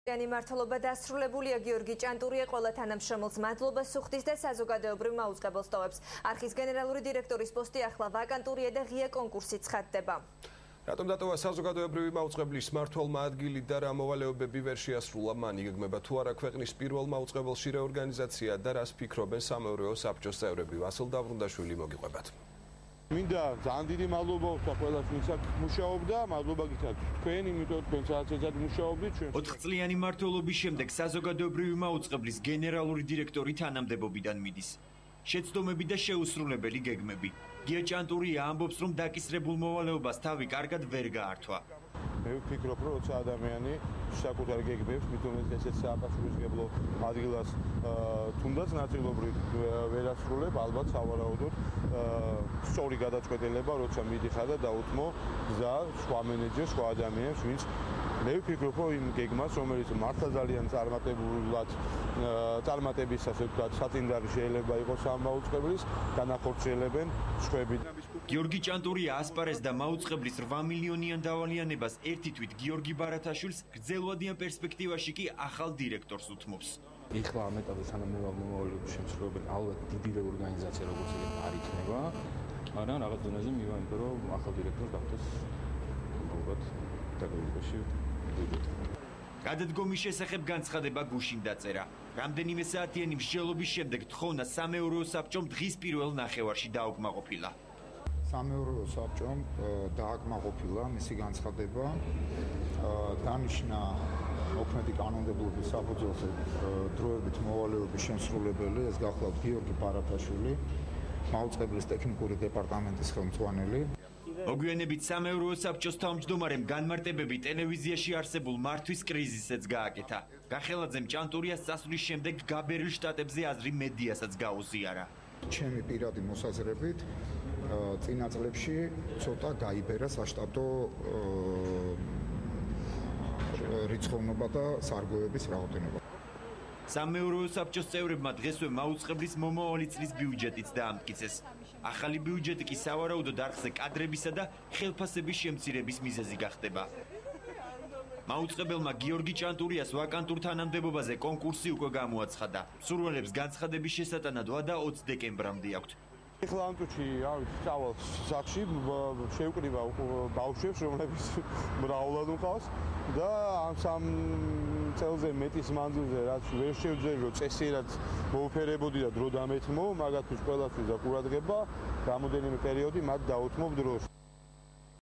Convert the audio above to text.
მმართველობა დასრულებულია. გიორგი ჭანტურია ყველა თანამშრომელს მადლობას უხდის და საზოგადოებრივ მაუწყებელს ტოვებს. არხის გენერალური დირექტორის პოსტი ახლა ვაკანტურია და ღია კონკურსით ცხადდება. რატომ დატოვა საზოგადოებრივი მაუწყებლის მმართველმა ადგილი და რა მოვალეობები ვერ შეასრულა, მან იგეგმება თუ არა ქვეყნის პირველ მაუწყებელში რეორგანიზაცია და რას ფიქრობენ სამეურვეო საბჭოს წევრები. ვასილ დავრუნდაშვილი მოგიყვებათ. მინდა ძალიან დიდი მადლობა ვთქვა ყველას, ვინც აქ მუშაობდა, მადლობა გითხრათ თქვენ, იმიტომ თქვენ საათად მუშაობდით ჩვენ. 4 წლიანი მმართველობის შემდეგ საზოგადოებრივი მაუწყებლის გენერალური დირექტორი თანამდებობიდან მიდის. შეცდომები და შეუსრულებელი გეგმები. გია ჭანტურია ამბობს, რომ დაკისრებულ მოვალეობას თავი კარგად ვერ გაართვა. მე ვფიქრობ, რომ როცა ადამიანი საკუთარ გეგმებს, მithumetes ესეთ სააფასურისგებლო ადგილას თუნდაც ნაწილობრივ ვერ ასრულებ, ალბათ სავარაუდოდ სწორი გადაწყვეტილება, როცა მიდიხარ და დაუთმო გზა სხვა მენეჯერს, სხვა ადამიანს, ვინც მე ვფიქრობ, რომ იმ გეგმას, რომელიც მართლა ძალიან წარმატებისას, ასე ვთქვათ, საწინდარი შეიძლება იყოს ამ მაუწყებლის, განახორციელებენ სხვები. გიორგი ჭანტურია ასპარეზს და მაუწყებლის 8 მილიონიან დავალიანებას ერთი თვით გიორგი ბარათაშვილს გრძელვადიან პერსპექტივაში კი ახალ დირექტორს უთმობს. ეხლა ამ ეტაპზე თანამდებობრივ მოვალეობის შემსრულებელი ალბათ დიდი რეორგანიზაცია როგორც ეგეთ არ იქნება, მაგრამ რაღაც დონეზე მივაიმპე რომ ახალ დირექტორს დავდეს ალბათ დაგეგმებაში ბიუჯეტი. გადადგომის შესახებ განცხადება გუშინ დაწერა. რამდენიმე საათიანი მსჯელობის შემდეგ თხოვნა სამეურვეო საბჭომ დღის პირველ ნახევარში დაუკმაყოფილა. სამეურვეო საბჭომ დააკმაყოფილა მისი განცხადება, დანიშნა მოქმედი კანონმდებლობის საფუძველზე დროებით მოვალეობის შემსრულებელი, ეს გახლავთ გიორგი ბარათაშვილი, მაუწყებლის ტექნიკური დეპარტამენტის ხელმძღვანელი. მოგვიანებით სამეურვეო საბჭოს თავმჯდომარემ განმარტებები ტელევიზიაში არსებულ მართვის კრიზისებს გააკეთა. გახელაძემ ჭანტურიას წასვლის შემდეგ გაბერილ შტატებზე აზრი მედიასაც გაუზიარა. ჩემი პირადი მოსაზრებით წინა წლებში ცოტა გაიბერა საშტატო რიცხოვნობა და სარგოების რაოდენობა. სამეურვეო საბჭოს წევრებმა დღესვე მაუწყებლის მომავალი წლის ბიუჯეტიც დაამტკიცეს. ახალი ბიუჯეტი კი სავარაუდოდ არხზე კადრებისა და ხელფასების შემცირების მიზეზი გახდება. მაუწყებელმა გიორგი ჭანტურიას ვაკანტურ თანამდებობაზე კონკურსი უკვე გამოაცხადა. მსურველებს განცხადების შესატანად ვადა 20 დეკემბრამდე აქვთ. ეხლა ამ წუთში წავალ სახლში, შევკრიბა ბავშვებს, რომლებიც მრავლად უყავს და ამ 3 წელზე მეტის მანძილზე რაც ვერ შევძელი, რომ წესიერად მოუფერებოდი და დრო დამეთმო, მაგათთვის ყველასთვის და ყურადღება, რამოდენიმე პერიოდი მათ დაუთმობ დროს.